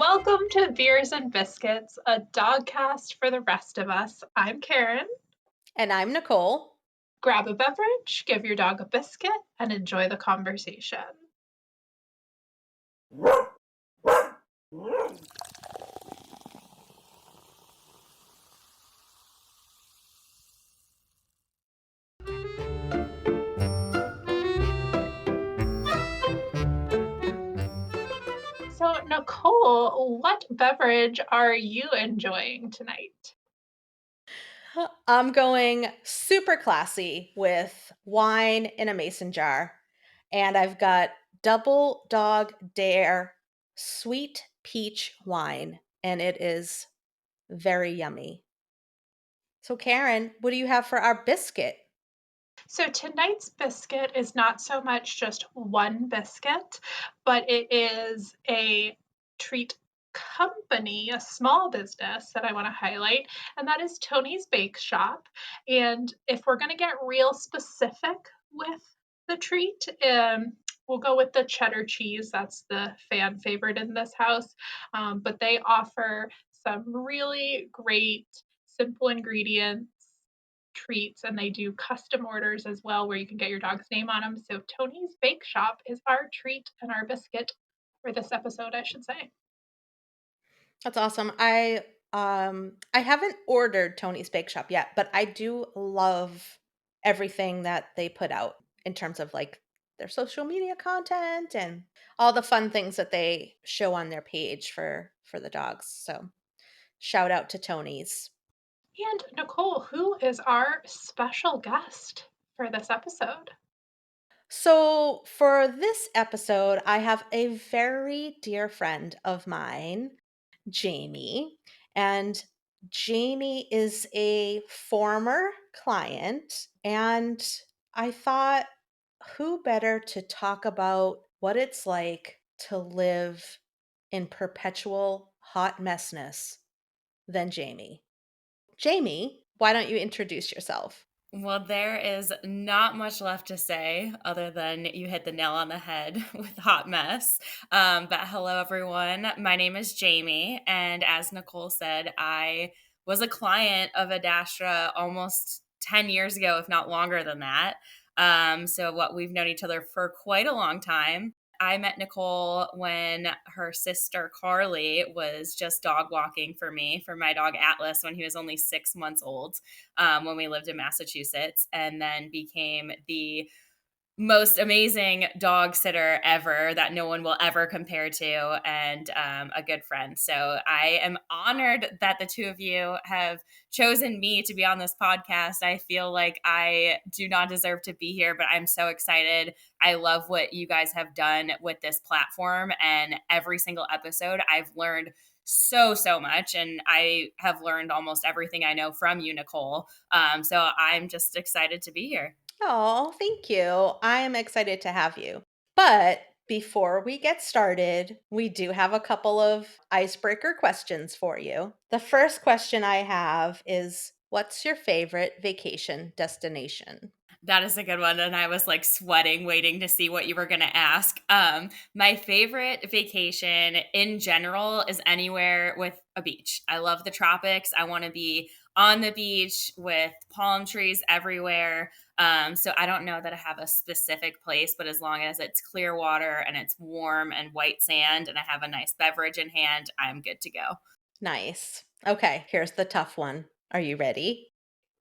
Welcome to Beers and Biscuits, a dogcast for the rest of us. I'm Karen. And I'm Nicole. Grab a beverage, give your dog a biscuit, and enjoy the conversation. So, Nicole, what beverage are you enjoying tonight? I'm going super classy with wine in a mason jar. And I've got Double Dog Dare sweet peach wine. And it is very yummy. So, Karen, what do you have for our biscuit? So, tonight's biscuit is not so much just one biscuit, but it is a treat company, a small business that I want to highlight, and that is Tony's Bake Shop. And if we're going to get real specific with the treat, we'll go with the cheddar cheese. That's the fan favorite in this house. But they offer some really great simple ingredients treats, and they do custom orders as well where you can get your dog's name on them. So Tony's Bake Shop is our treat and our biscuit for this episode, I should say. That's awesome. I haven't ordered Tony's Bake Shop yet, but I do love everything that they put out in terms of like their social media content and all the fun things that they show on their page for the dogs. So, shout out to Tony's. And Nicole, who is our special guest for this episode? So, for this episode, I have a very dear friend of mine, Jamie. And Jamie is a former client. And I thought, who better to talk about what it's like to live in perpetual hot messness than Jamie? Jamie, why don't you introduce yourself? Well, there is not much left to say other than you hit the nail on the head with hot mess. But hello, everyone. My name is Jamie. And as Nicole said, I was a client of Adastra almost 10 years ago, if not longer than that. We've known each other for quite a long time. I met Nicole when her sister Carly was just dog walking for me for my dog Atlas when he was only 6 months old when we lived in Massachusetts, and then became the most amazing dog sitter ever that no one will ever compare to, and a good friend. So I am honored that the two of you have chosen me to be on this podcast. I feel like I do not deserve to be here, but I'm so excited. I love what you guys have done with this platform, and every single episode I've learned so much, and I have learned almost everything I know from you, Nicole. So I'm just excited to be here. Oh, thank you. I'm excited to have you. But before we get started, we do have a couple of icebreaker questions for you. The first question I have is, what's your favorite vacation destination? That is a good one. And I was like sweating, waiting to see what you were going to ask. My favorite vacation in general is anywhere with a beach. I love the tropics. I want to be on the beach with palm trees everywhere. So I don't know that I have a specific place, but as long as it's clear water and it's warm and white sand and I have a nice beverage in hand, I'm good to go. Nice. Okay, here's the tough one. Are you ready?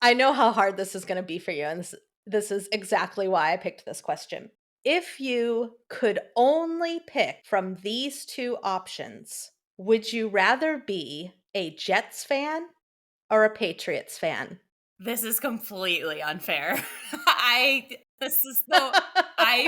I know how hard this is going to be for you, and this is exactly why I picked this question. If you could only pick from these two options, would you rather be a Jets fan or a Patriots fan? This is completely unfair. I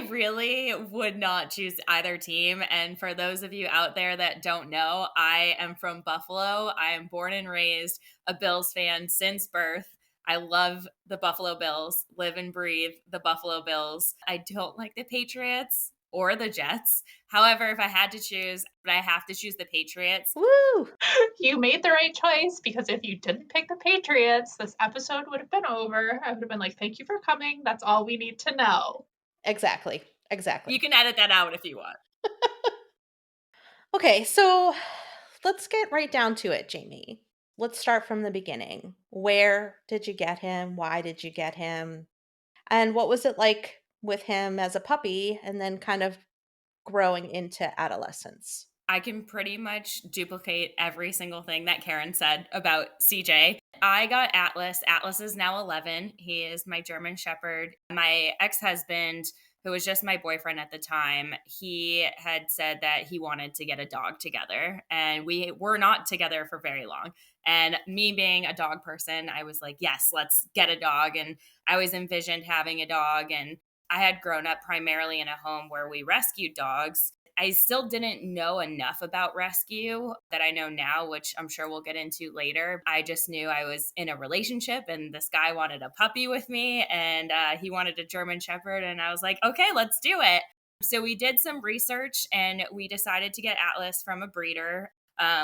really would not choose either team. And for those of you out there that don't know, I am from Buffalo. I am born and raised a Bills fan since birth. I love the Buffalo Bills, live and breathe the Buffalo Bills. I don't like the Patriots or the Jets. However, if I had to choose, but I have to choose the Patriots. Woo! You made the right choice because if you didn't pick the Patriots, this episode would have been over. I would have been like, thank you for coming. That's all we need to know. Exactly. You Exactly. can edit that out if you want. Okay, so let's get right down to it, Jamie. Let's start from the beginning. Where did you get him? Why did you get him? And what was it like with him as a puppy and then kind of growing into adolescence? I can pretty much duplicate every single thing that Karen said about CJ. I got Atlas. Atlas is now 11. He is my German Shepherd. My ex husband, who was just my boyfriend at the time, he had said that he wanted to get a dog together. And we were not together for very long. And me being a dog person, I was like, yes, let's get a dog. And I always envisioned having a dog. And I had grown up primarily in a home where we rescued dogs. I still didn't know enough about rescue that I know now, which I'm sure we'll get into later. I just knew I was in a relationship and this guy wanted a puppy with me and he wanted a German Shepherd. And I was like, okay, let's do it. So we did some research and we decided to get Atlas from a breeder.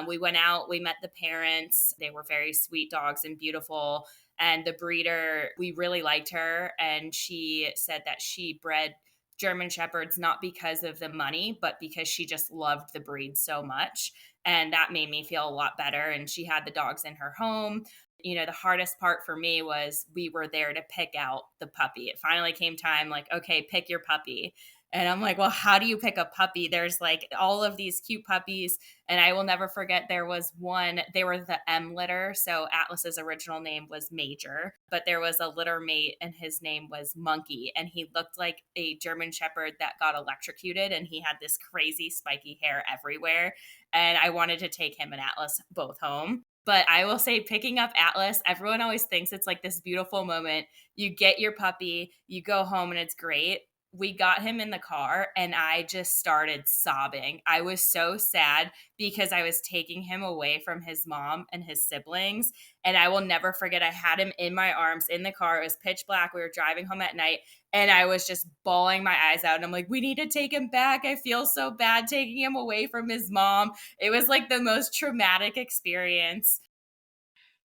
We went out, we met the parents. They were very sweet dogs and beautiful. And the breeder, we really liked her. And she said that she bred German Shepherds not because of the money, but because she just loved the breed so much. And that made me feel a lot better. And she had the dogs in her home. You know, the hardest part for me was we were there to pick out the puppy. It finally came time, like, okay, pick your puppy. And I'm like, well, how do you pick a puppy? There's like all of these cute puppies. And I will never forget there was one, they were the M litter. So Atlas's original name was Major, but there was a litter mate and his name was Monkey. And he looked like a German Shepherd that got electrocuted and he had this crazy spiky hair everywhere. And I wanted to take him and Atlas both home. But I will say, picking up Atlas, everyone always thinks it's like this beautiful moment. You get your puppy, you go home, and it's great. We got him in the car and I just started sobbing. I was so sad because I was taking him away from his mom and his siblings. And I will never forget, I had him in my arms in the car. It was pitch black. We were driving home at night and I was just bawling my eyes out. And I'm like, we need to take him back. I feel so bad taking him away from his mom. It was like the most traumatic experience.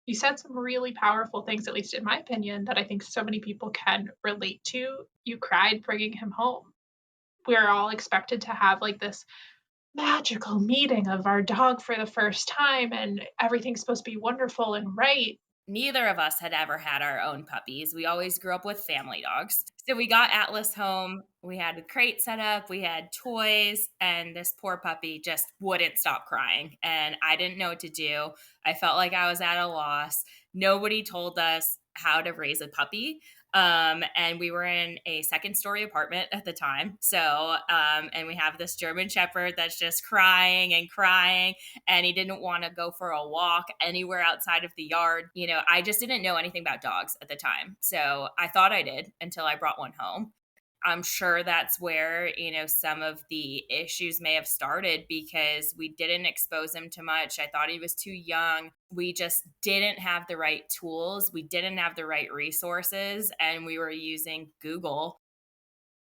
You said some really powerful things, at least in my opinion, that I think so many people can relate to. You cried bringing him home. We're all expected to have like this magical meeting of our dog for the first time, and everything's supposed to be wonderful and right. Neither of us had ever had our own puppies. We always grew up with family dogs. So we got Atlas home. We had a crate set up, we had toys, and this poor puppy just wouldn't stop crying. And I didn't know what to do. I felt like I was at a loss. Nobody told us how to raise a puppy. And we were in a second story apartment at the time. So, and we have this German Shepherd that's just crying and crying and he didn't want to go for a walk anywhere outside of the yard. You know, I just didn't know anything about dogs at the time. So I thought I did until I brought one home. I'm sure that's where, you know, some of the issues may have started because we didn't expose him to much. I thought he was too young. We just didn't have the right tools. We didn't have the right resources. And we were using Google.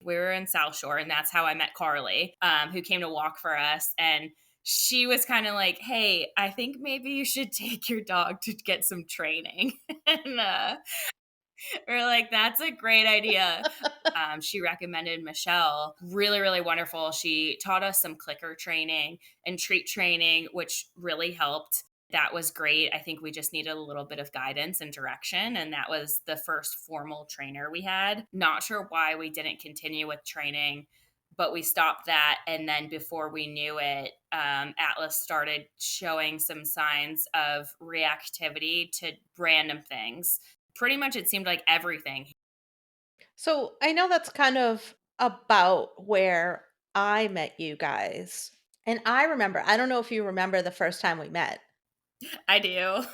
We were in South Shore, and that's how I met Carly, who came to walk for us. And she was kind of like, hey, I think maybe you should take your dog to get some training. And we're like, that's a great idea. She recommended Michelle, really, really wonderful. She taught us some clicker training and treat training, which really helped. That was great. I think we just needed a little bit of guidance and direction. And that was the first formal trainer we had. Not sure why we didn't continue with training, but we stopped that. And then before we knew it, Atlas started showing some signs of reactivity to random things. Pretty much it seemed like everything. So I know that's kind of about where I met you guys. And I remember, I don't know if you remember the first time we met, I do.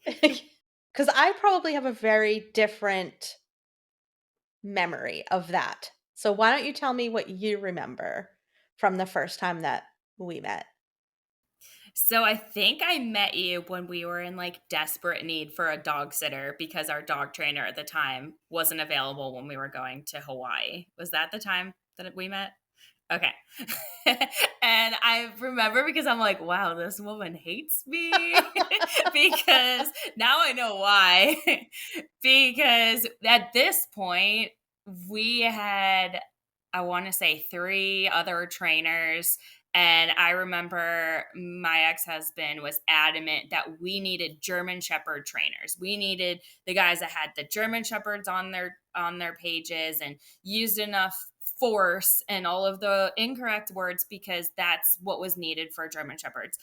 because I probably have a very different memory of that. So why don't you tell me what you remember from the first time that we met? So I think I met you when we were in like desperate need for a dog sitter because our dog trainer at the time wasn't available when we were going to Hawaii. Was that the time that we met? Okay. And I remember because I'm like, wow, this woman hates me because now I know why. Because at this point, we had, I want to say, three other trainers And I remember my ex-husband was adamant that we needed German Shepherd trainers. We needed the guys that had the German Shepherds on their pages and used enough force and all of the incorrect words because that's what was needed for German Shepherds.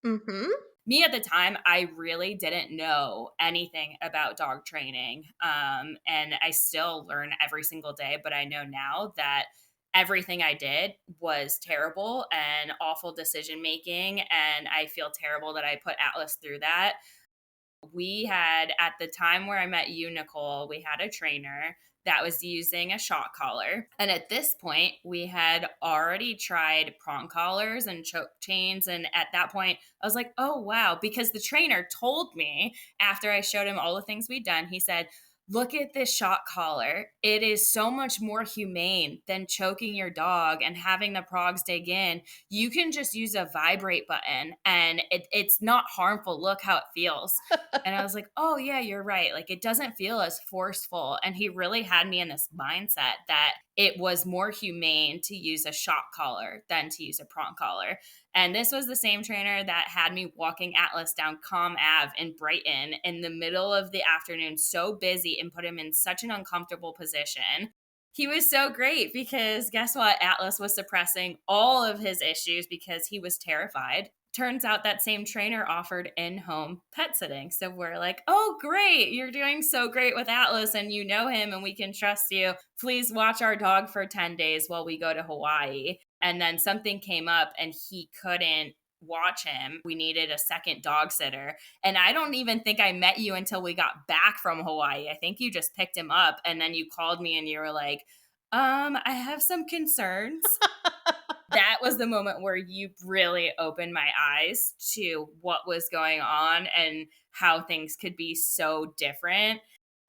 Mhm. Me at the time, I really didn't know anything about dog training. And I still learn every single day, but I know now that everything I did was terrible and awful decision making. And I feel terrible that I put Atlas through that. We had, at the time where I met you, Nicole, we had a trainer that was using a shock collar. And at this point, we had already tried prong collars and choke chains. And at that point, I was like, oh, wow. Because the trainer told me after I showed him all the things we'd done, he said, look at this shock collar. It is so much more humane than choking your dog and having the progs dig in. You can just use a vibrate button and it's not harmful. Look how it feels. And I was like, oh, yeah, you're right. Like, it doesn't feel as forceful. And he really had me in this mindset that it was more humane to use a shock collar than to use a prong collar. And this was the same trainer that had me walking Atlas down Calm Ave in Brighton in the middle of the afternoon, so busy, and put him in such an uncomfortable position. He was so great because guess what? Atlas was suppressing all of his issues because he was terrified. Turns out that same trainer offered in-home pet sitting. So we're like, oh, great. You're doing so great with Atlas and you know him and we can trust you. Please watch our dog for 10 days while we go to Hawaii. And then something came up and he couldn't watch him. We needed a second dog sitter. And I don't even think I met you until we got back from Hawaii. I think you just picked him up and then you called me and you were like, I have some concerns. That was the moment where you really opened my eyes to what was going on and how things could be so different.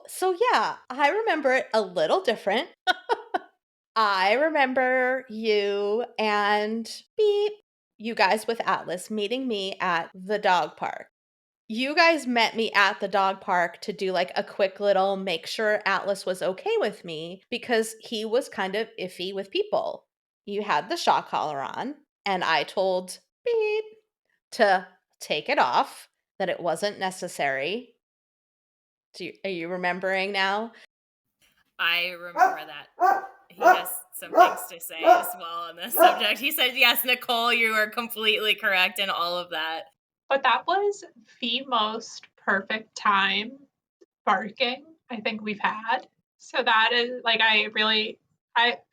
So, yeah, I remember it a little different. I remember you and beep, you guys with Atlas meeting me at the dog park. You guys met me at the dog park to do like a quick little make sure Atlas was okay with me because he was kind of iffy with people. You had the shock collar on, and I told beep to take it off, that it wasn't necessary. Are you remembering now? I remember that he has some things to say as well on this subject. He said, yes, Nicole, you are completely correct in all of that. But that was the most perfect time barking I think we've had. So that is like I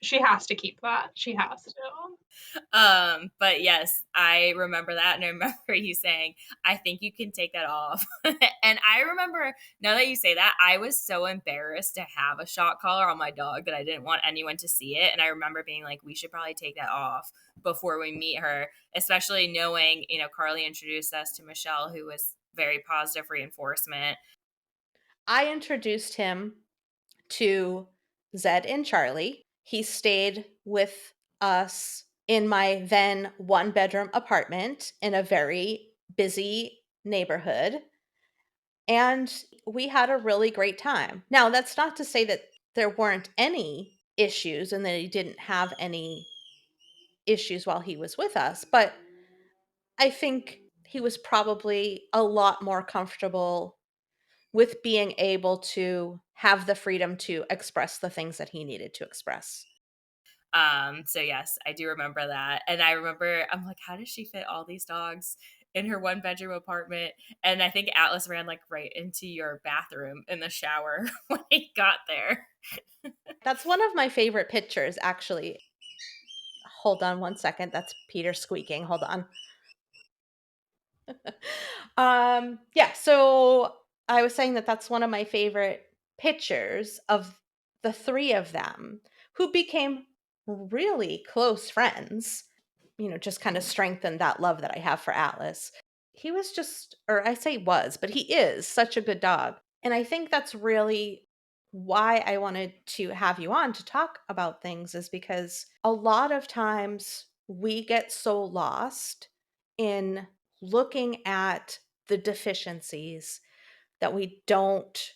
she has to keep that. She has to. But yes, I remember that. And I remember you saying, I think you can take that off. And I remember, now that you say that, I was so embarrassed to have a shock collar on my dog that I didn't want anyone to see it. And I remember being like, we should probably take that off before we meet her, especially knowing, Carly introduced us to Michelle, who was very positive reinforcement. I introduced him to Zed and Charlie. He stayed with us in my then one bedroom apartment in a very busy neighborhood. And we had a really great time. Now, that's not to say that there weren't any issues and that he didn't have any issues while he was with us, but I think he was probably a lot more comfortable with being able to have the freedom to express the things that he needed to express. So yes, I do remember that. And I remember I'm like, how does she fit all these dogs in her one bedroom apartment? And I think Atlas ran like right into your bathroom in the shower when he got there. That's one of my favorite pictures, actually. Hold on one second. That's Peter squeaking. Hold on. Yeah, so I was saying that that's one of my favorite pictures of the three of them who became really close friends, just kind of strengthened that love that I have for Atlas. He was just, or I say was, but he is such a good dog. And I think that's really why I wanted to have you on to talk about things, is because a lot of times we get so lost in looking at the deficiencies that we don't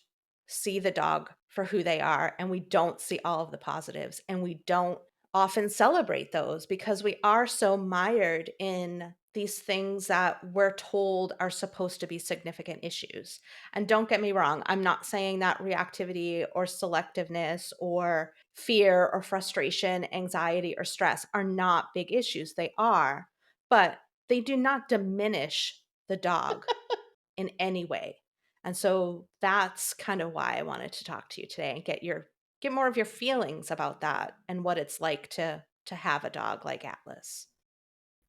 see the dog for who they are, and we don't see all of the positives, and we don't often celebrate those because we are so mired in these things that we're told are supposed to be significant issues. And don't get me wrong, I'm not saying that reactivity or selectiveness or fear or frustration, anxiety or stress are not big issues. They are, but they do not diminish the dog in any way. And so that's kind of why I wanted to talk to you today and get more of your feelings about that and what it's like to have a dog like Atlas.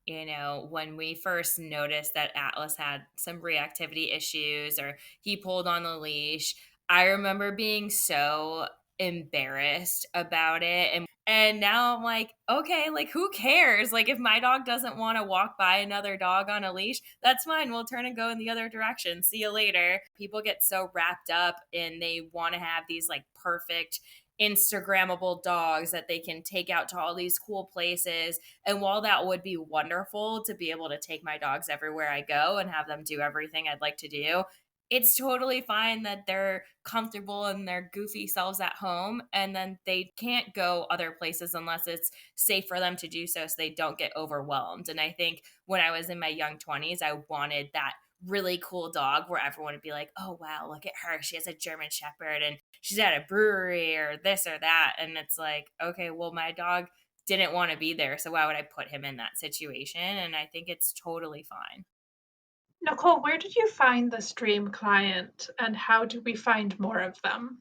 When we first noticed that Atlas had some reactivity issues or he pulled on the leash, I remember being so embarrassed about it. And now I'm like, okay, like who cares? Like if my dog doesn't want to walk by another dog on a leash, that's fine. We'll turn and go in the other direction. See you later. People get so wrapped up and they want to have these like perfect Instagrammable dogs that they can take out to all these cool places. And while that would be wonderful to be able to take my dogs everywhere I go and have them do everything I'd like to do, it's totally fine that they're comfortable in their goofy selves at home and then they can't go other places unless it's safe for them to do so they don't get overwhelmed. And I think when I was in my young 20s, I wanted that really cool dog where everyone would be like, oh wow, look at her, she has a German Shepherd and she's at a brewery or this or that. And it's like, okay, well, my dog didn't want to be there, so why would I put him in that situation? And I think it's totally fine. Nicole, where did you find this dream client and how do we find more of them?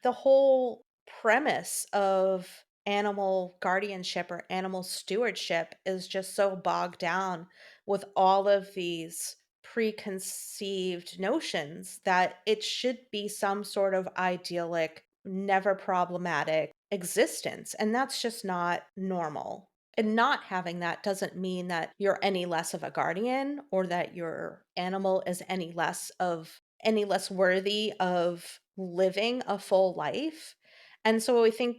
The whole premise of animal guardianship or animal stewardship is just so bogged down with all of these preconceived notions that it should be some sort of idyllic, never problematic existence. And that's just not normal. And not having that doesn't mean that you're any less of a guardian or that your animal is any less worthy of living a full life. And so I think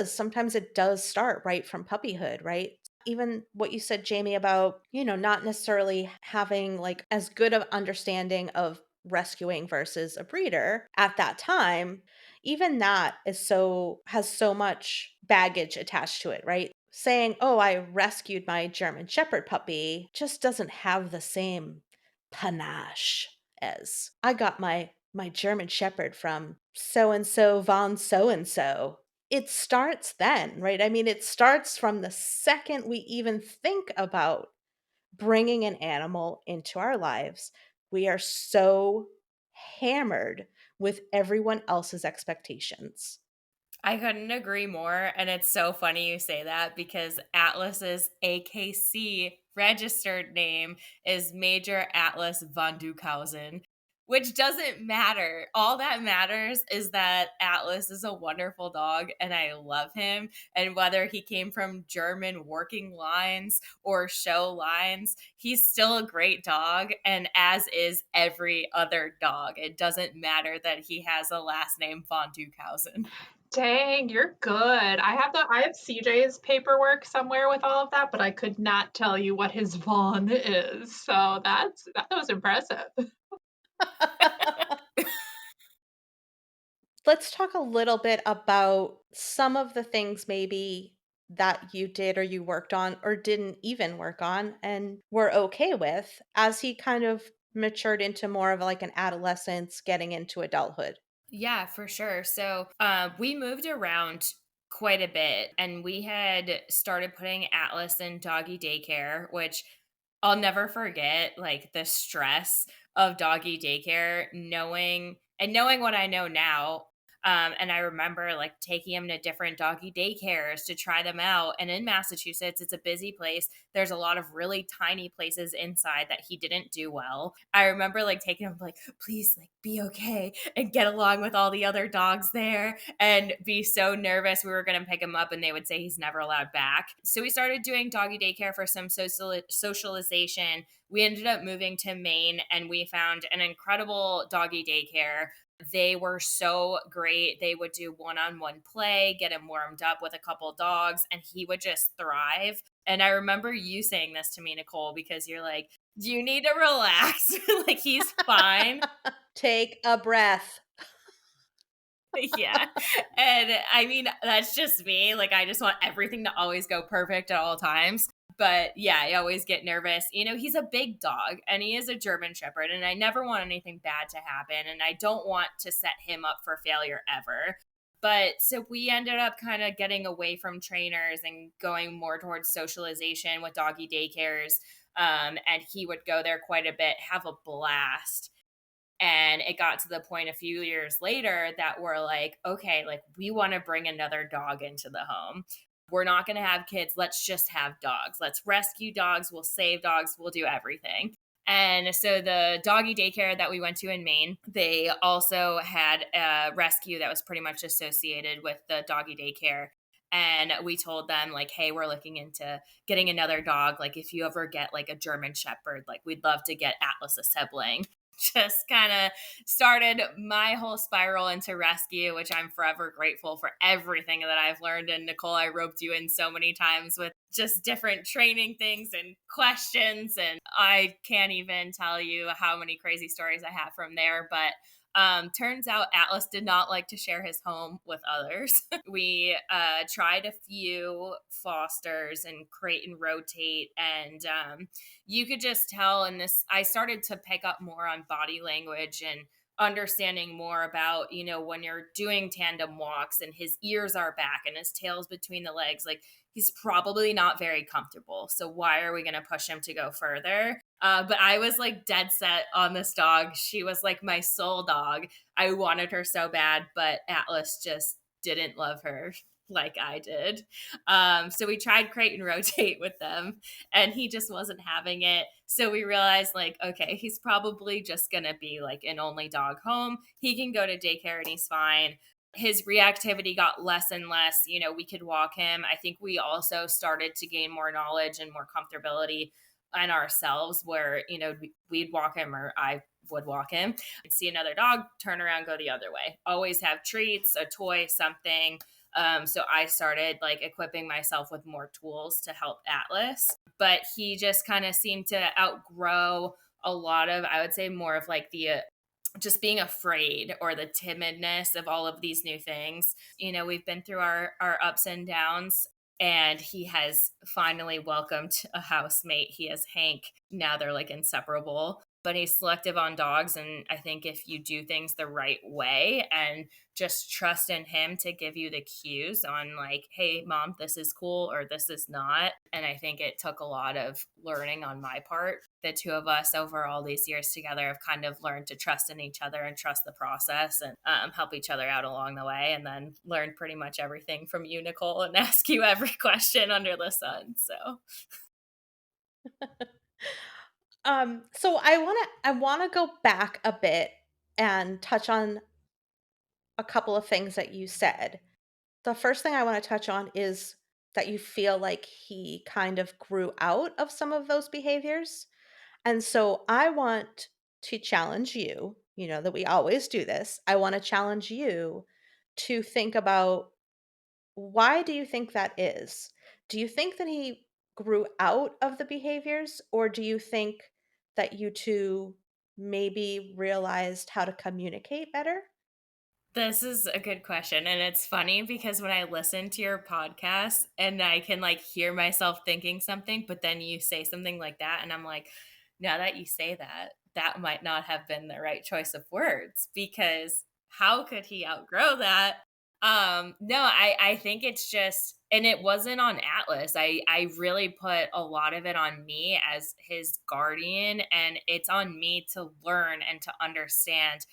sometimes it does start right from puppyhood, right? Even what you said, Jamie, about, not necessarily having like as good of understanding of rescuing versus a breeder at that time, even that has so much baggage attached to it, right? Saying, oh, I rescued my German Shepherd puppy just doesn't have the same panache as I got my German Shepherd from so and so von so and so. It starts then, right? I mean, it starts from the second we even think about bringing an animal into our lives. We are so hammered with everyone else's expectations. I couldn't agree more. And it's so funny you say that because Atlas's AKC registered name is Major Atlas von Dukhausen, which doesn't matter. All that matters is that Atlas is a wonderful dog and I love him. And whether he came from German working lines or show lines, he's still a great dog. And as is every other dog, it doesn't matter that he has a last name von Dukhausen. Dang, you're good. I have CJ's paperwork somewhere with all of that, but I could not tell you what his Vaughn is. So that was impressive. Let's talk a little bit about some of the things maybe that you did or you worked on or didn't even work on and were okay with as he kind of matured into more of like an adolescence, getting into adulthood. Yeah, for sure. So we moved around quite a bit and we had started putting Atlas in doggy daycare, which I'll never forget, like the stress of doggy daycare, knowing what I know now. And I remember like taking him to different doggy daycares to try them out. And in Massachusetts, it's a busy place. There's a lot of really tiny places inside that he didn't do well. I remember like taking him like, please like be okay and get along with all the other dogs there and be so nervous we were going to pick him up and they would say he's never allowed back. So we started doing doggy daycare for some socialization. We ended up moving to Maine and we found an incredible doggy daycare. They were so great. They would do one-on-one play, get him warmed up with a couple dogs, and he would just thrive. And I remember you saying this to me, Nicole, because you're like, you need to relax. Like he's fine. Take a breath. Yeah. And I mean, that's just me. Like, I just want everything to always go perfect at all times. But yeah, I always get nervous. He's a big dog and he is a German Shepherd, and I never want anything bad to happen. And I don't want to set him up for failure ever. But so we ended up kind of getting away from trainers and going more towards socialization with doggy daycares. And he would go there quite a bit, have a blast. And it got to the point a few years later that we're like, okay, like we want to bring another dog into the home. We're not going to have kids. Let's just have dogs. Let's rescue dogs. We'll save dogs. We'll do everything. And so the doggy daycare that we went to in Maine, they also had a rescue that was pretty much associated with the doggy daycare. And we told them, like, hey, we're looking into getting another dog. Like, if you ever get like a German Shepherd, like, we'd love to get Atlas a sibling. Just kind of started my whole spiral into rescue, which I'm forever grateful for everything that I've learned. And Nicole, I roped you in so many times with just different training things and questions. And I can't even tell you how many crazy stories I have from there. But turns out Atlas did not like to share his home with others. We tried a few fosters and crate and rotate, and you could just tell in this, I started to pick up more on body language and understanding more about, when you're doing tandem walks and his ears are back and his tail's between the legs, like he's probably not very comfortable. So why are we going to push him to go further? But I was like dead set on this dog. She was like my soul dog. I wanted her so bad, but Atlas just didn't love her like I did. So we tried crate and rotate with them, and he just wasn't having it. So we realized, like, okay, he's probably just gonna be like an only dog home. He can go to daycare and he's fine. His reactivity got less and less. We could walk him. I think we also started to gain more knowledge and more comfortability in ourselves, where we'd walk him, or I would walk him. I'd see another dog, turn around, go the other way. Always have treats, a toy, something. So I started like equipping myself with more tools to help Atlas, but he just kind of seemed to outgrow a lot of, I would say, more of like the just being afraid or the timidness of all of these new things. We've been through our ups and downs, and he has finally welcomed a housemate. He has Hank. Now they're like inseparable, but he's selective on dogs. And I think if you do things the right way and just trust in him to give you the cues on, like, hey, mom, this is cool or this is not. And I think it took a lot of learning on my part. The two of us over all these years together have kind of learned to trust in each other and trust the process, and help each other out along the way, and then learn pretty much everything from you, Nicole, and ask you every question under the sun. So So I wanna go back a bit and touch on a couple of things that you said. The first thing I wanna touch on is that you feel like he kind of grew out of some of those behaviors. And so I want to challenge you, that we always do this. I wanna challenge you to think about, why do you think that is? Do you think that he grew out of the behaviors, or do you think that you two maybe realized how to communicate better? this is a good question. And it's funny because when I listen to your podcast and I can like hear myself thinking something, but then you say something like that, and I'm like, now that you say that, that might not have been the right choice of words, because how could he outgrow that? No, I think it's just, and it wasn't on Atlas. I really put a lot of it on me as his guardian, and it's on me to learn and to understand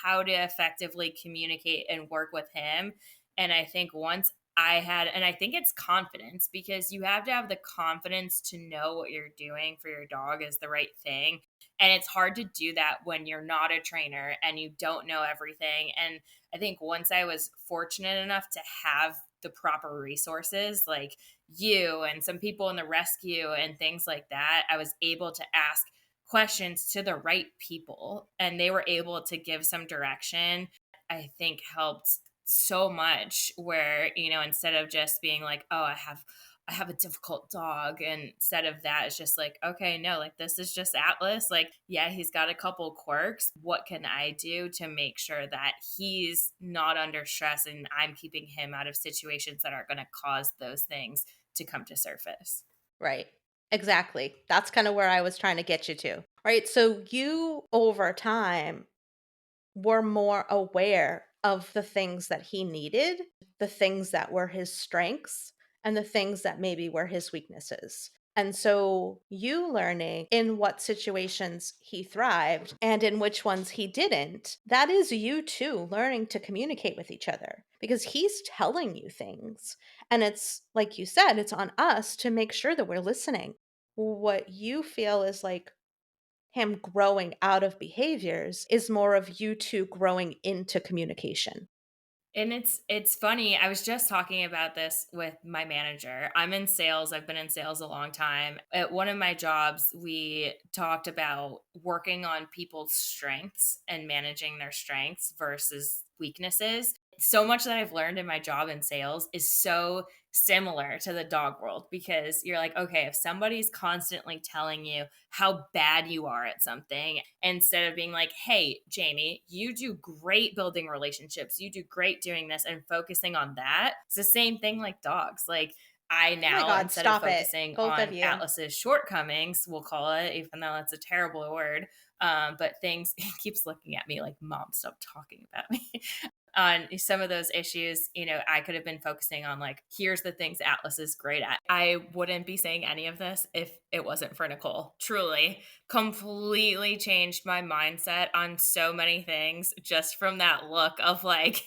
how to effectively communicate and work with him. And I think once I had, and I think it's confidence, because you have to have the confidence to know what you're doing for your dog is the right thing. And it's hard to do that when you're not a trainer and you don't know everything. And I think once I was fortunate enough to have the proper resources, like you and some people in the rescue and things like that, I was able to ask questions to the right people, and they were able to give some direction. I think helped so much, where instead of just being like, oh, I have I have a difficult dog. And instead of that, it's just like, okay, no, like this is just Atlas. Like, yeah, he's got a couple quirks. What can I do to make sure that he's not under stress and I'm keeping him out of situations that are going to cause those things to come to surface? Right. Exactly. That's kind of where I was trying to get you to. Right. So you over time were more aware of the things that he needed, the things that were his strengths, and the things that maybe were his weaknesses. And so you learning in what situations he thrived and in which ones he didn't, that is you too learning to communicate with each other because he's telling you things. And it's like you said, it's on us to make sure that we're listening. What you feel is like him growing out of behaviors is more of you two growing into communication. And it's funny. I was just talking about this with my manager. I'm in sales. I've been in sales a long time. At one of my jobs, we talked about working on people's strengths and managing their strengths versus weaknesses. So much that I've learned in my job in sales is so similar to the dog world because you're like, okay, if somebody's constantly telling you how bad you are at something, instead of being like, hey, Jamie, you do great building relationships, you do great doing this, and focusing on that. It's the same thing like dogs. Like, I Oh my now, God, instead of stop it. focusing Both of on you. Atlas's shortcomings, we'll call it, even though that's a terrible word, but things, he keeps looking at me like, Mom, stop talking about me. On some of those issues, I could have been focusing on like, here's the things Atlas is great at. I wouldn't be saying any of this if it wasn't for Nicole. Truly, completely changed my mindset on so many things just from that look of like,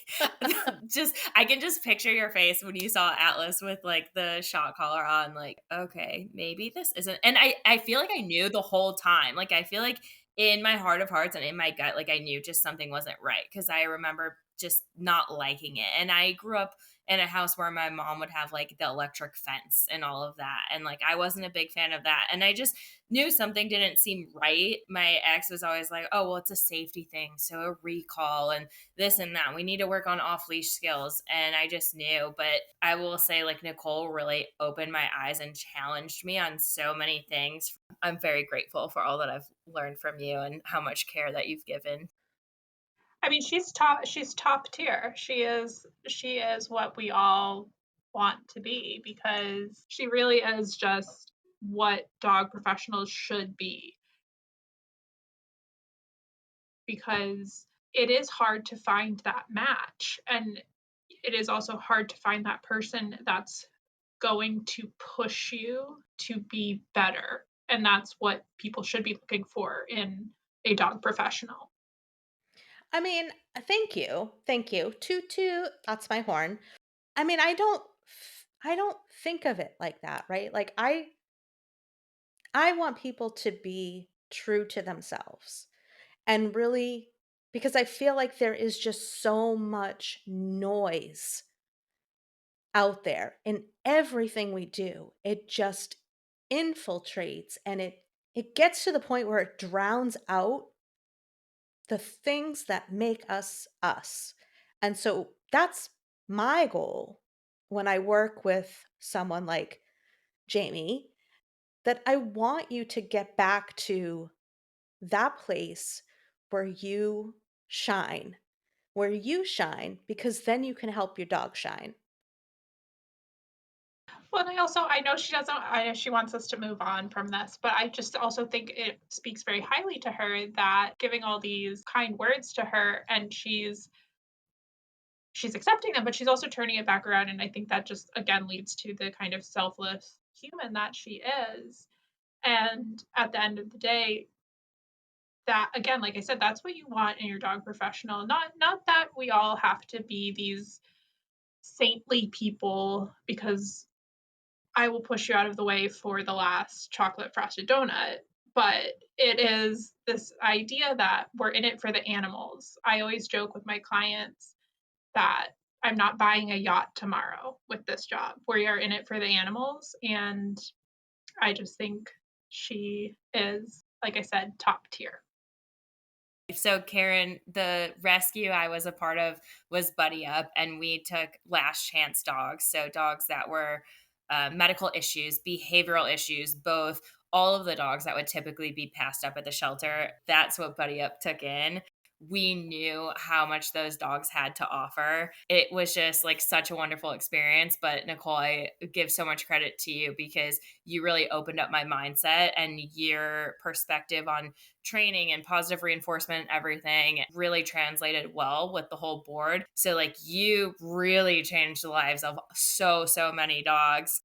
just, I can just picture your face when you saw Atlas with like the shot collar on, like, okay, maybe this isn't. And I feel like I knew the whole time. Like, I feel like in my heart of hearts and in my gut, like I knew just something wasn't right because I remember just not liking it. And I grew up in a house where my mom would have like the electric fence and all of that. And like I wasn't a big fan of that. And I just knew something didn't seem right. My ex was always like, oh, well, it's a safety thing. So a recall and this and that. We need to work on off leash skills. And I just knew. But I will say, like, Nicole really opened my eyes and challenged me on so many things. I'm very grateful for all that I've learned from you and how much care that you've given. I mean, she's top tier. She is what we all want to be because she really is just what dog professionals should be because it is hard to find that match and it is also hard to find that person that's going to push you to be better. And that's what people should be looking for in a dog professional. I mean, thank you. Thank you. Toot toot, that's my horn. I mean, I don't think of it like that, right? Like I want people to be true to themselves and really because I feel like there is just so much noise out there in everything we do. It just infiltrates and it gets to the point where it drowns out the things that make us us. And so that's my goal when I work with someone like Jamie, that I want you to get back to that place where you shine, where you shine, because then you can help your dog shine. Well, and I know she doesn't I know she wants us to move on from this, but I just also think it speaks very highly to her that giving all these kind words to her and she's accepting them, but she's also turning it back around and I think that just again leads to the kind of selfless human that she is. And at the end of the day, that again, like I said, that's what you want in your dog professional. Not that we all have to be these saintly people because I will push you out of the way for the last chocolate frosted donut. But it is this idea that we're in it for the animals. I always joke with my clients that I'm not buying a yacht tomorrow with this job. We are in it for the animals. And I just think she is, like I said, top tier. So, Karen, the rescue I was a part of was Buddy Up, and we took last chance dogs. So, dogs that were medical issues, behavioral issues, both. All of the dogs that would typically be passed up at the shelter, that's what Buddy Up took in. We knew how much those dogs had to offer. It was just like such a wonderful experience. But Nicole, I give so much credit to you because you really opened up my mindset, and your perspective on training and positive reinforcement and everything really translated well with the whole board. So like you really changed the lives of so many dogs.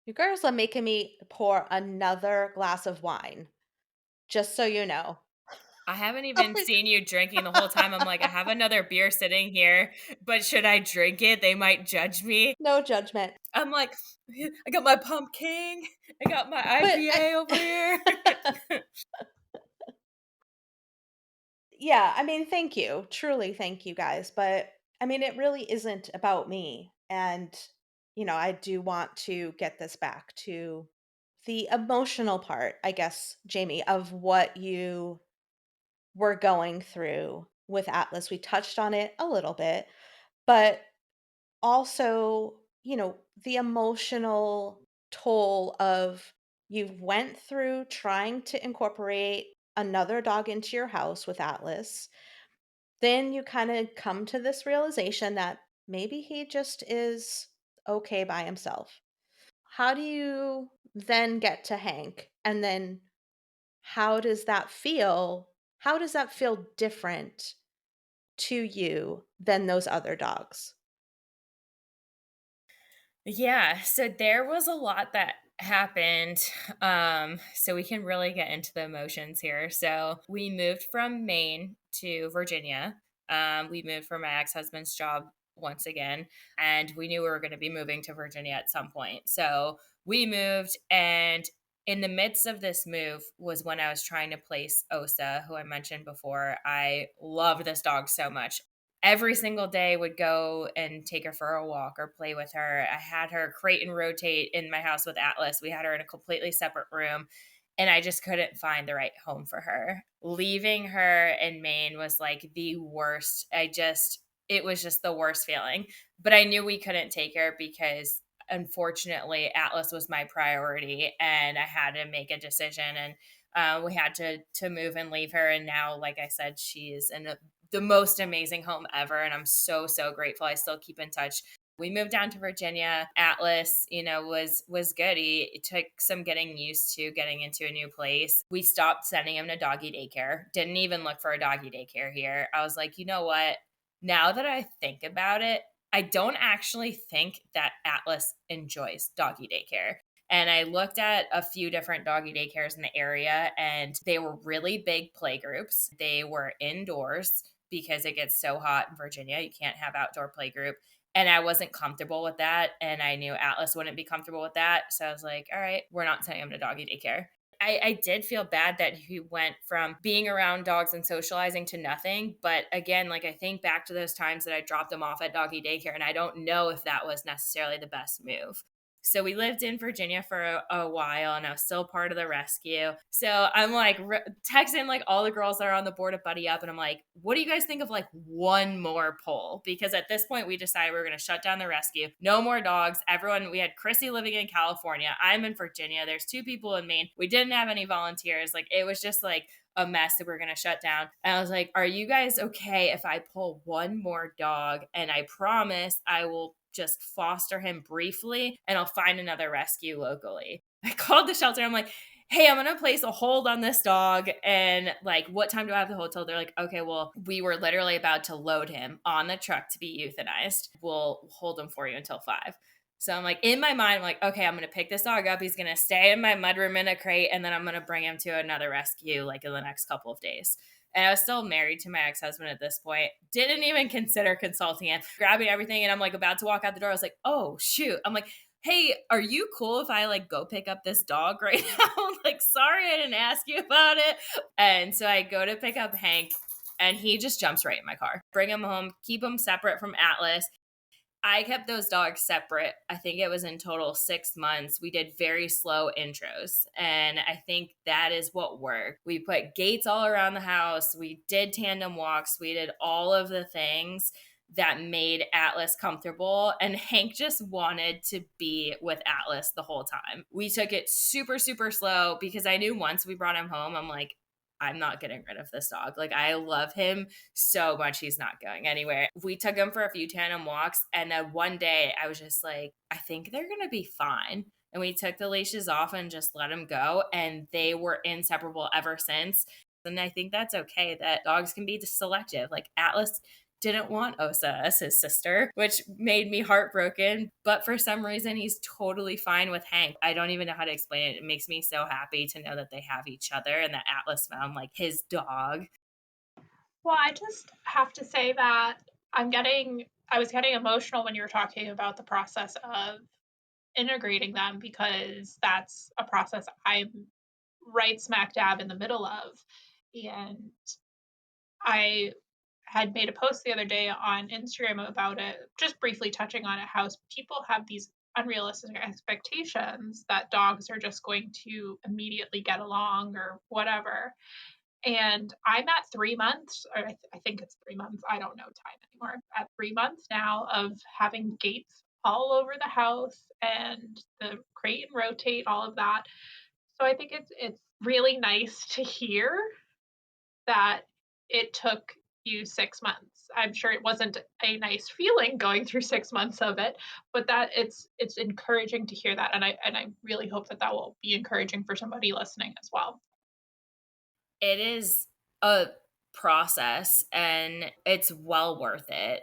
You girls are making me pour another glass of wine, just so you know. I haven't even seen you drinking the whole time. I'm like, I have another beer sitting here, but should I drink it? They might judge me. No judgment. I'm like, I got my pumpkin. I got my But IPA over here. yeah, I mean, thank you. Truly, thank you guys. But I mean, it really isn't about me. And, I do want to get this back to the emotional part, I guess, Jamie, of what you were going through with Atlas. We touched on it a little bit, but also, the emotional toll of you went through trying to incorporate another dog into your house with Atlas. Then you kind of come to this realization that maybe he just is okay by himself. How do you then get to Hank? And then how does that feel? How does that feel different to you than those other dogs? Yeah, so there was a lot that happened. So we can really get into the emotions here. So we moved from Maine to Virginia. We moved for my ex-husband's job once again, and we knew we were going to be moving to Virginia at some point. So we moved, and in the midst of this move was when I was trying to place Osa, who I mentioned before. I love this dog so much. Every single day would go and take her for a walk or play with her. I had her crate and rotate in my house with Atlas. We had her in a completely separate room, and I just couldn't find the right home for her. Leaving her in Maine was like the worst. It was just the worst feeling. But I knew we couldn't take her because unfortunately Atlas was my priority, and I had to make a decision. And we had to move and leave her. And now, like I said, she's in the most amazing home ever. And I'm so grateful. I still keep in touch. We moved down to Virginia. Atlas, was good. It took some getting used to getting into a new place. We stopped sending him to doggy daycare. Didn't even look for a doggy daycare here. I was like, you know what? Now that I think about it, I don't actually think that Atlas enjoys doggy daycare. And I looked at a few different doggy daycares in the area, and they were really big play groups. They were indoors because it gets so hot in Virginia. You can't have outdoor play group. And I wasn't comfortable with that. And I knew Atlas wouldn't be comfortable with that. So I was like, all right, we're not sending him to doggy daycare. I did feel bad that he went from being around dogs and socializing to nothing. But again, like I think back to those times that I dropped him off at doggy daycare, and I don't know if that was necessarily the best move. So we lived in Virginia for a while, and I was still part of the rescue. So I'm like texting like all the girls that are on the board of Buddy Up, and I'm like, what do you guys think of like one more poll? Because at this point we decided we were going to shut down the rescue. No more dogs. Everyone, we had Chrissy living in California. I'm in Virginia. There's 2 people in Maine. We didn't have any volunteers. Like it was just like a mess that we're going to shut down. And I was like, are you guys okay if I pull one more dog? And I promise I will just foster him briefly and I'll find another rescue locally. I called the shelter. I'm like, hey, I'm going to place a hold on this dog. And like, what time do I have the hotel? They're like, okay, well, we were literally about to load him on the truck to be euthanized. We'll hold him for you until 5. So I'm like, in my mind, I'm like, okay, I'm going to pick this dog up. He's going to stay in my mudroom in a crate. And then I'm going to bring him to another rescue like in the next couple of days. And I was still married to my ex-husband at this point. Didn't even consider consulting him. Grabbing everything, and I'm like about to walk out the door. I was like, oh, shoot. I'm like, hey, are you cool if I like go pick up this dog right now? I'm like, sorry, I didn't ask you about it. And so I go to pick up Hank, and he just jumps right in my car. Bring him home, keep him separate from Atlas. I kept those dogs separate. I think it was in total 6 months. We did very slow intros. And I think that is what worked. We put gates all around the house. We did tandem walks. We did all of the things that made Atlas comfortable. And Hank just wanted to be with Atlas the whole time. We took it super, super slow because I knew once we brought him home, I'm like, I'm not getting rid of this dog. Like, I love him so much. He's not going anywhere. We took him for a few tandem walks. And then one day I was just like, I think they're going to be fine. And we took the leashes off and just let him go. And they were inseparable ever since. And I think that's okay that dogs can be selective. Like Atlas didn't want Osa as his sister, which made me heartbroken. But for some reason, he's totally fine with Hank. I don't even know how to explain it. It makes me so happy to know that they have each other and that Atlas found like his dog. Well, I just have to say that I was getting emotional when you were talking about the process of integrating them because that's a process I'm right smack dab in the middle of. And I had made a post the other day on Instagram about it, just briefly touching on it, how people have these unrealistic expectations that dogs are just going to immediately get along or whatever. And I'm at 3 months, or I think it's 3 months. I don't know time anymore. At 3 months now of having gates all over the house and the crate and rotate, all of that. So I think it's really nice to hear that it took you 6 months. I'm sure it wasn't a nice feeling going through 6 months of it, but that it's encouraging to hear that, and I really hope that that will be encouraging for somebody listening as well. It is a process and it's well worth it.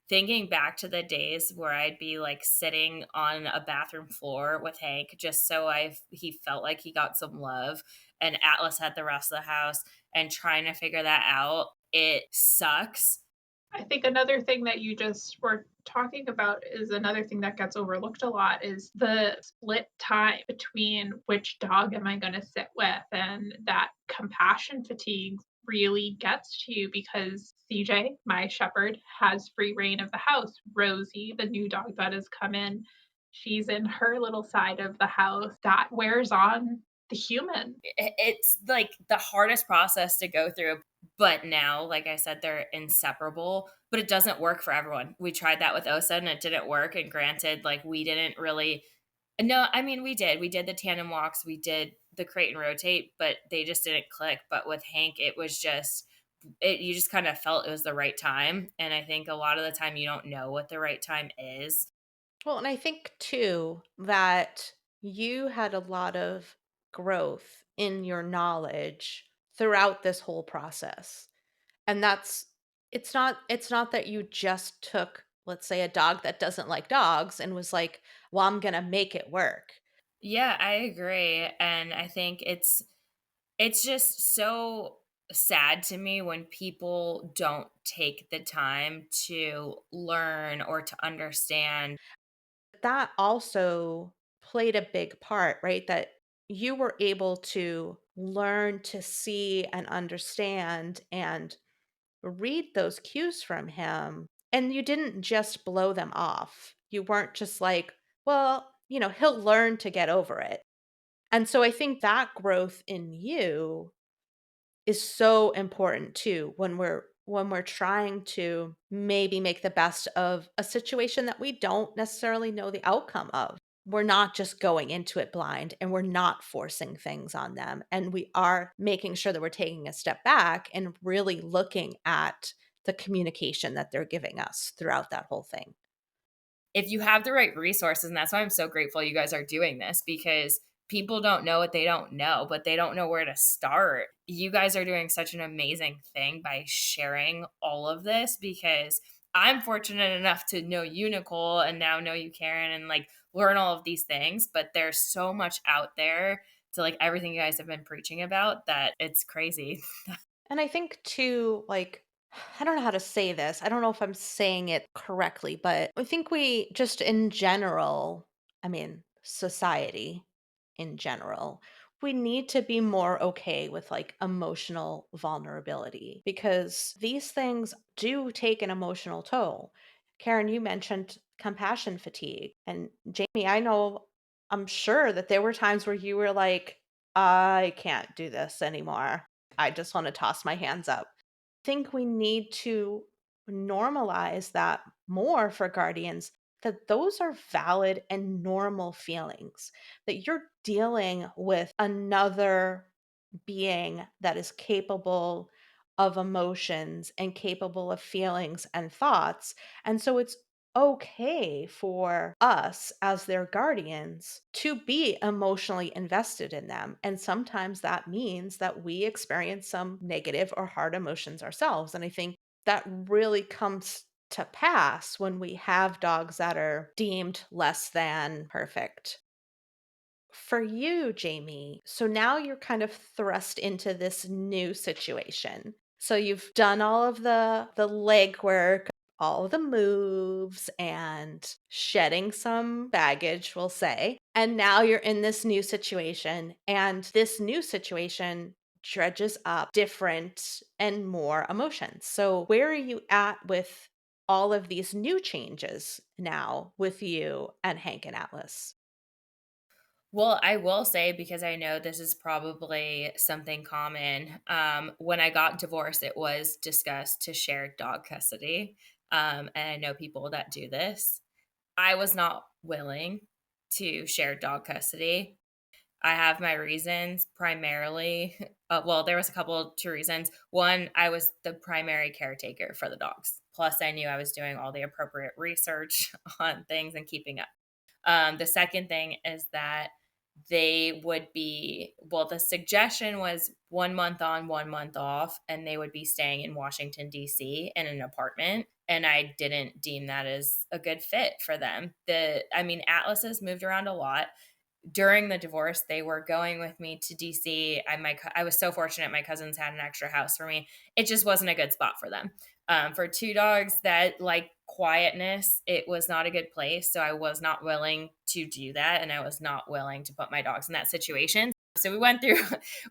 Thinking back to the days where I'd be like sitting on a bathroom floor with Hank just so he felt like he got some love and Atlas had the rest of the house and trying to figure that out, it sucks. I think another thing that you just were talking about is another thing that gets overlooked a lot is the split time between which dog am I going to sit with, and that compassion fatigue really gets to you because CJ, my shepherd, has free reign of the house. Rosie, the new dog that has come in, she's in her little side of the house. That wears on the human. It's like the hardest process to go through. But now, like I said, they're inseparable, but it doesn't work for everyone. We tried that with Osa and it didn't work. And granted, like we didn't really, no, I mean, we did. We did the tandem walks, we did the crate and rotate, but they just didn't click. But with Hank, it was just, you just kind of felt it was the right time. And I think a lot of the time you don't know what the right time is. Well, and I think too that you had a lot of growth in your knowledge throughout this whole process. And it's not that you just took, let's say, a dog that doesn't like dogs and was like, "Well, I'm going to make it work." Yeah, I agree. And I think it's just so sad to me when people don't take the time to learn or to understand. That also played a big part, right? That you were able to learn to see and understand and read those cues from him, and you didn't just blow them off. You weren't just like, well, he'll learn to get over it. And so I think that growth in you is so important too when we're trying to maybe make the best of a situation that we don't necessarily know the outcome of. We're not just going into it blind and we're not forcing things on them. And we are making sure that we're taking a step back and really looking at the communication that they're giving us throughout that whole thing. If you have the right resources, and that's why I'm so grateful you guys are doing this because people don't know what they don't know, but they don't know where to start. You guys are doing such an amazing thing by sharing all of this because I'm fortunate enough to know you, Nicole, and now know you, Karen, and like learn all of these things. But there's so much out there to like everything you guys have been preaching about that it's crazy. And I think too, like, I don't know how to say this. I don't know if I'm saying it correctly, but I think we just in general, I mean, society in general, we need to be more okay with like emotional vulnerability because these things do take an emotional toll. Karen, you mentioned compassion fatigue. And Jamie, I'm sure that there were times where you were like, I can't do this anymore. I just want to toss my hands up. Think we need to normalize that more for guardians, that those are valid and normal feelings, that you're dealing with another being that is capable of emotions and capable of feelings and thoughts. And so it's okay for us as their guardians to be emotionally invested in them. And sometimes that means that we experience some negative or hard emotions ourselves. And I think that really comes to pass when we have dogs that are deemed less than perfect. For you, Jamie, so now you're kind of thrust into this new situation. So you've done all of the legwork, all of the moves and shedding some baggage, we'll say. And now you're in this new situation, and this new situation dredges up different and more emotions. So where are you at with all of these new changes now with you and Hank and Atlas? Well, I will say, because I know this is probably something common. When I got divorced, it was discussed to share dog custody. And I know people that do this. I was not willing to share dog custody. I have my reasons primarily. Well, there was a couple two reasons. One, I was the primary caretaker for the dogs. Plus, I knew I was doing all the appropriate research on things and keeping up. The second thing is that they would be, well, the suggestion was 1 month on, 1 month off, and they would be staying in Washington, D.C. in an apartment. And I didn't deem that as a good fit for them. I mean, Atlas has moved around a lot. During the divorce, they were going with me to DC. I was so fortunate my cousins had an extra house for me. It just wasn't a good spot for them. For two dogs that like quietness, it was not a good place. So I was not willing to do that, and I was not willing to put my dogs in that situation. So we went through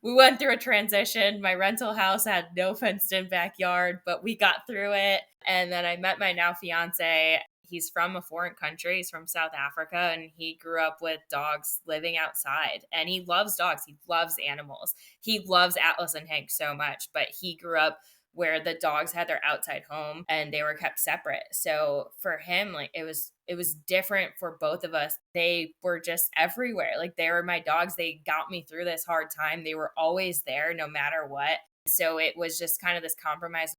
we went through a transition. My rental house had no fenced in backyard, but we got through it. And then I met my now fiance. He's from a foreign country. He's from South Africa, and he grew up with dogs living outside. And he loves dogs. He loves animals. He loves Atlas and Hank so much, but he grew up where the dogs had their outside home and they were kept separate. So for him, like it was different for both of us. They were just everywhere. Like they were my dogs. They got me through this hard time. They were always there no matter what. So it was just kind of this compromise.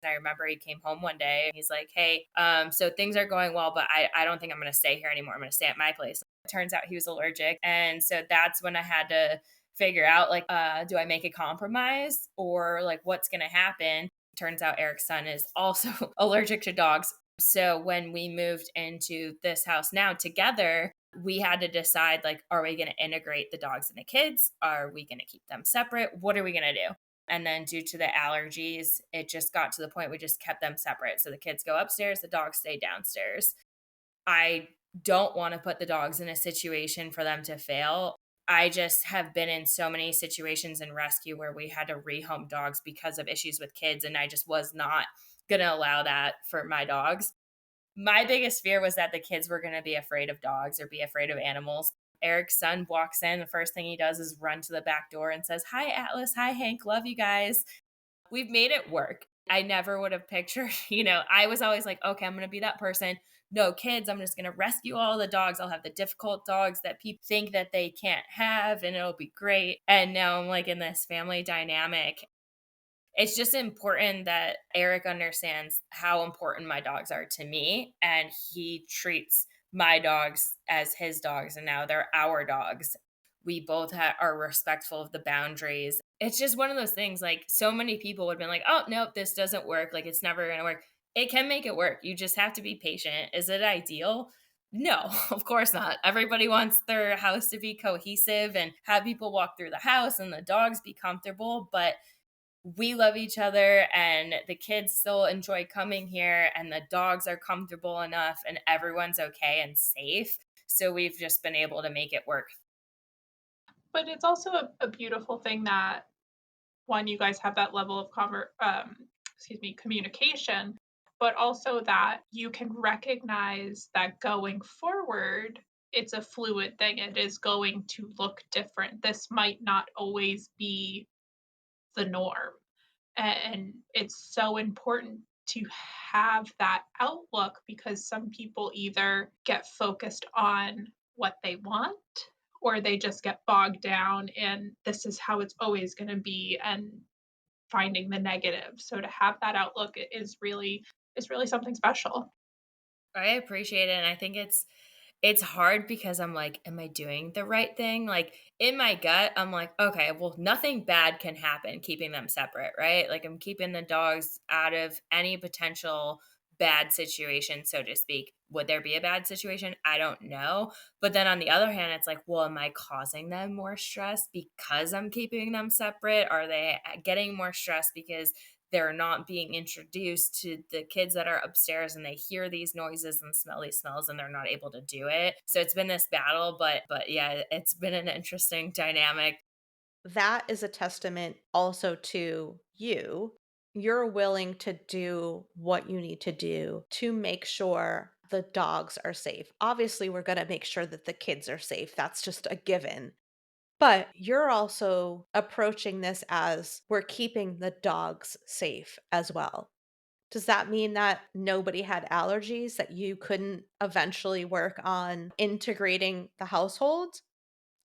I remember he came home one day and he's like, "Hey, so things are going well, but I don't think I'm going to stay here anymore. I'm going to stay at my place." It turns out he was allergic. And so that's when I had to figure out, like, do I make a compromise or like what's going to happen? Turns out Eric's son is also allergic to dogs. So when we moved into this house now together, we had to decide, like, are we going to integrate the dogs and the kids? Are we going to keep them separate? What are we going to do? And then due to the allergies, it just got to the point we just kept them separate. So the kids go upstairs, the dogs stay downstairs. I don't want to put the dogs in a situation for them to fail. I just have been in so many situations in rescue where we had to rehome dogs because of issues with kids, and I just was not going to allow that for my dogs. My biggest fear was that the kids were going to be afraid of dogs or be afraid of animals. Eric's son walks in. The first thing he does is run to the back door and says, "Hi, Atlas. Hi, Hank. Love you guys." We've made it work. I never would have pictured, I was always like, okay, I'm going to be that person. No kids. I'm just going to rescue all the dogs. I'll have the difficult dogs that people think that they can't have, and it'll be great. And now I'm like in this family dynamic. It's just important that Eric understands how important my dogs are to me, and he treats my dogs as his dogs, and now they're our dogs. We both are respectful of the boundaries. It's just one of those things, like, so many people would have been like, "Oh, nope, this doesn't work. Like, it's never going to work." It can make it work. You just have to be patient. Is it ideal? No, of course not. Everybody wants their house to be cohesive and have people walk through the house and the dogs be comfortable, but we love each other, and the kids still enjoy coming here, and the dogs are comfortable enough, and everyone's okay and safe. So we've just been able to make it work. But it's also a beautiful thing that one, you guys have that level of communication, but also that you can recognize that going forward, it's a fluid thing. It is going to look different. This might not always be the norm. And it's so important to have that outlook, because some people either get focused on what they want or they just get bogged down in this is how it's always going to be and finding the negative. So to have that outlook is really something special. I appreciate it, and I think it's hard because I'm like, am I doing the right thing? Like in my gut, I'm like, okay, well, nothing bad can happen keeping them separate, right? Like I'm keeping the dogs out of any potential bad situation, so to speak. Would there be a bad situation? I don't know. But then on the other hand, it's like, well, am I causing them more stress because I'm keeping them separate? Are they getting more stress because they're not being introduced to the kids that are upstairs and they hear these noises and smell these smells and they're not able to do it? So it's been this battle, but yeah, it's been an interesting dynamic. That is a testament also to you. You're willing to do what you need to do to make sure the dogs are safe. Obviously, we're going to make sure that the kids are safe. That's just a given. But you're also approaching this as we're keeping the dogs safe as well. Does that mean that nobody had allergies, that you couldn't eventually work on integrating the household?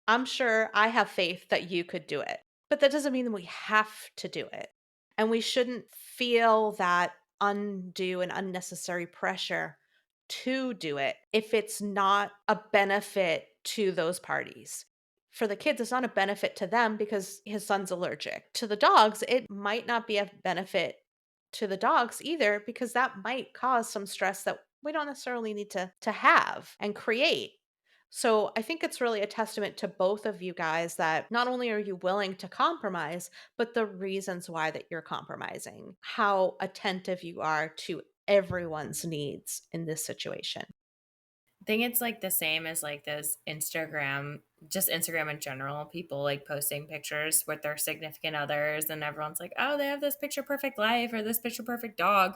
I'm sure I have faith that you could do it, but that doesn't mean that we have to do it. And we shouldn't feel that undue and unnecessary pressure to do it if it's not a benefit to those parties. For the kids, it's not a benefit to them because his son's allergic. To the dogs, it might not be a benefit to the dogs either because that might cause some stress that we don't necessarily need to have and create. So I think it's really a testament to both of you guys that not only are you willing to compromise, but the reasons why that you're compromising, how attentive you are to everyone's needs in this situation. I think it's like the same as like those Instagram, just Instagram in general, people like posting pictures with their significant others, and everyone's like, oh, they have this picture perfect life or this picture perfect dog.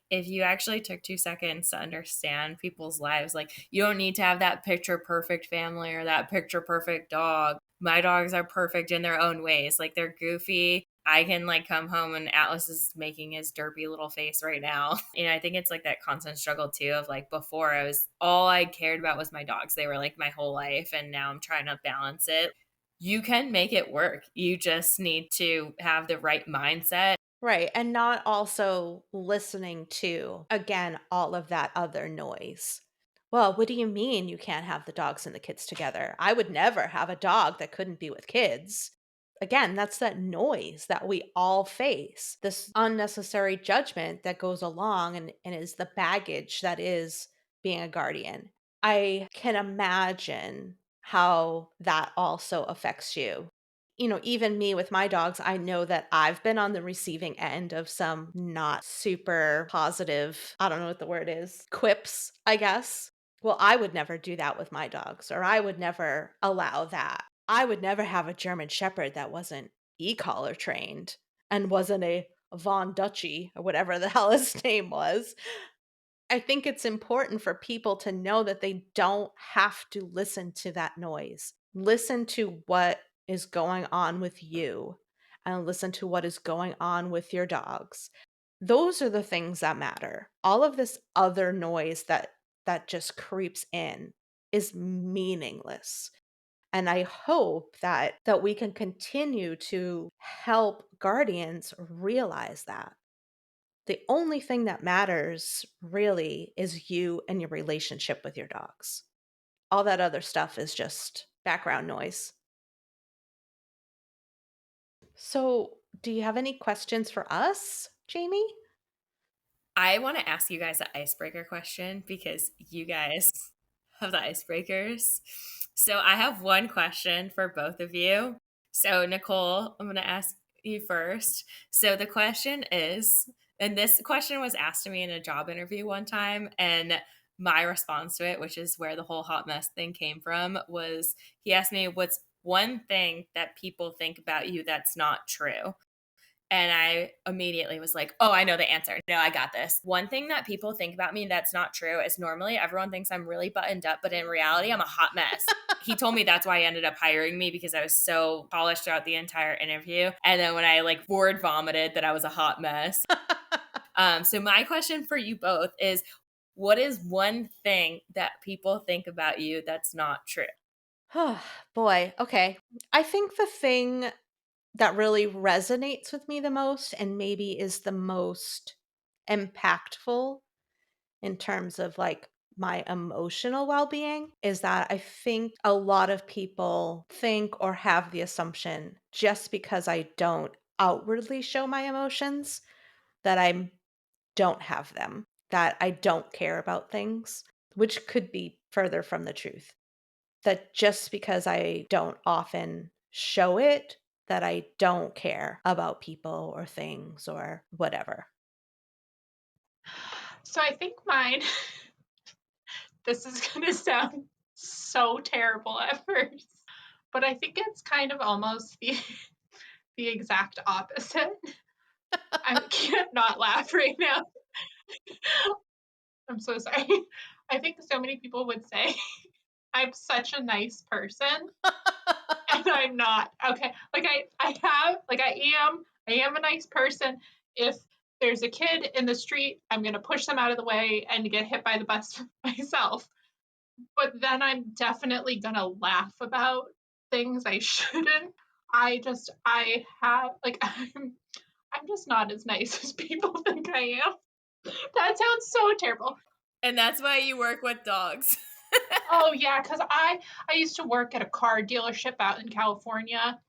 If you actually took 2 seconds to understand people's lives, like you don't need to have that picture perfect family or that picture perfect dog. My dogs are perfect in their own ways. Like they're goofy. I can like come home and Atlas is making his derpy little face right now. I think it's like that constant struggle too of like before I was all I cared about was my dogs. They were like my whole life. And now I'm trying to balance it. You can make it work. You just need to have the right mindset. Right. And not also listening to, again, all of that other noise. Well, what do you mean you can't have the dogs and the kids together? I would never have a dog that couldn't be with kids. Again, that's that noise that we all face, this unnecessary judgment that goes along and is the baggage that is being a guardian. I can imagine how that also affects you. Even me with my dogs, I know that I've been on the receiving end of some not super positive, I don't know what the word is, quips, I guess. Well, I would never do that with my dogs, or I would never allow that. I would never have a German Shepherd that wasn't e-collar trained and wasn't a Von Dutchy or whatever the hell his name was. I think it's important for people to know that they don't have to listen to that noise. Listen to what is going on with you and listen to what is going on with your dogs. Those are the things that matter. All of this other noise that just creeps in is meaningless. And I hope that we can continue to help guardians realize that. The only thing that matters really is you and your relationship with your dogs. All that other stuff is just background noise. So, do you have any questions for us, Jamie? I want to ask you guys an icebreaker question because you guys have the icebreakers. So I have one question for both of you. So, Nicole, I'm going to ask you first. So the question is, and this question was asked to me in a job interview one time, and my response to it, which is where the whole hot mess thing came from, was he asked me, what's one thing that people think about you that's not true? And I immediately was like, oh, I know the answer. No, I got this. One thing that people think about me that's not true is normally everyone thinks I'm really buttoned up, but in reality, I'm a hot mess. He told me that's why he ended up hiring me because I was so polished throughout the entire interview. And then when I like word vomited that I was a hot mess, So my question for you both is, what is one thing that people think about you that's not true? Oh, boy. Okay. I think the thing that really resonates with me the most and maybe is the most impactful in terms of like my emotional well-being is that I think a lot of people think or have the assumption just because I don't outwardly show my emotions that I don't have them, that I don't care about things, which could be further from the truth. That just because I don't often show it, that I don't care about people or things or whatever. So I think mine, this is going to sound so terrible at first, but I think it's kind of almost the exact opposite. I can't not laugh right now. I'm so sorry. I think so many people would say I'm such a nice person, and I'm not. Okay, like I am a nice person. If there's a kid in the street, I'm gonna push them out of the way and get hit by the bus myself. But then I'm definitely gonna laugh about things I shouldn't. I have like I'm just not as nice as people think I am. That sounds so terrible. And that's why you work with dogs. Oh yeah, because I used to work at a car dealership out in California.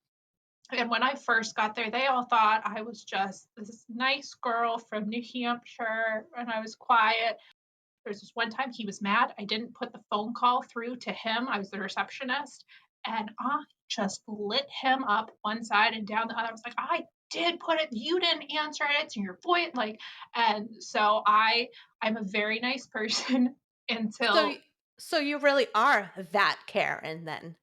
And when I first got there, they all thought I was just this nice girl from New Hampshire and I was quiet. There's this one time he was mad. I didn't put the phone call through to him. I was the receptionist. And I just lit him up one side and down the other. I was like, I did put it, you didn't answer it. It's in your voice. Like, and so I'm a very nice person So until so you really are that Karen then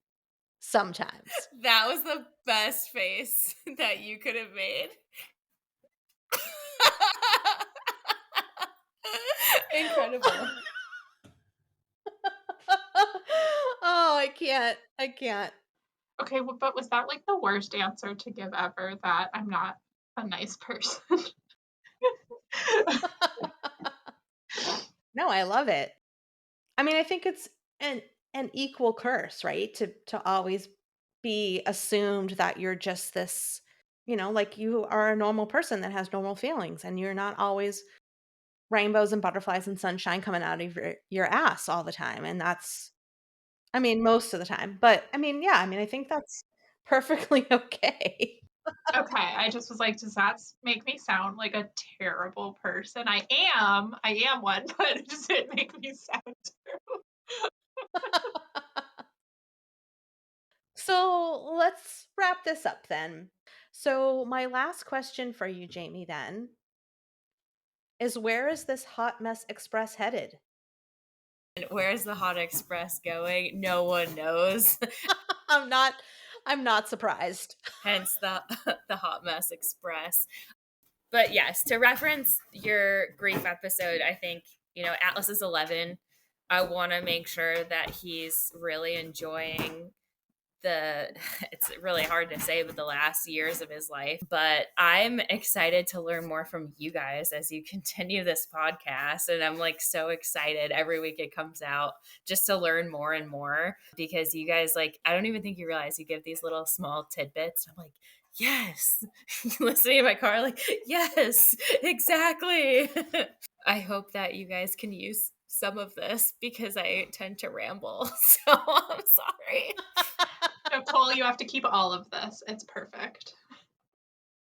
sometimes. That was the best face that you could have made. Incredible. Oh, I can't. I can't. okay, well, but was that like the worst answer to give ever that I'm not a nice person? No, I love it. I mean, I think it's an equal curse, right? To always be assumed that you're just this, like you are a normal person that has normal feelings and you're not always rainbows and butterflies and sunshine coming out of your ass all the time. And that's I mean, most of the time. But I mean, yeah, I mean, I think that's perfectly okay. Okay, I just was like, does that make me sound like a terrible person? I am one, but it just didn't make me sound. So let's wrap this up then. So, my last question for you, Jamie, then is where is this hot mess express headed? And where's the Hot Express going? No one knows. I'm not I'm not surprised. Hence the the Hot Mess Express. But yes, to reference your grief episode, I think, Atlas is 11. I want to make sure that he's really enjoying the it's really hard to say, but the last years of his life. But I'm excited to learn more from you guys as you continue this podcast, and I'm like so excited every week it comes out just to learn more and more, because you guys, like, I don't even think you realize you give these little small tidbits. I'm like, yes. Listening in my car, like, yes, exactly. I hope that you guys can use some of this because I tend to ramble. So I'm sorry. Nicole, you have to keep all of this. It's perfect.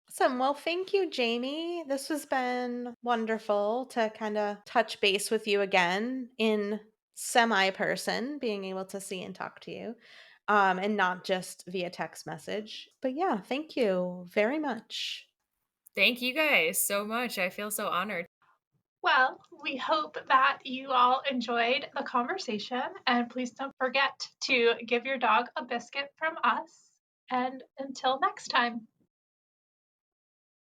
Awesome. Well, thank you, Jamie. This has been wonderful to kind of touch base with you again in semi person, being able to see and talk to you, and not just via text message. But yeah, thank you very much. Thank you guys so much. I feel so honored. Well, we hope that you all enjoyed the conversation, and please don't forget to give your dog a biscuit from us. And until next time.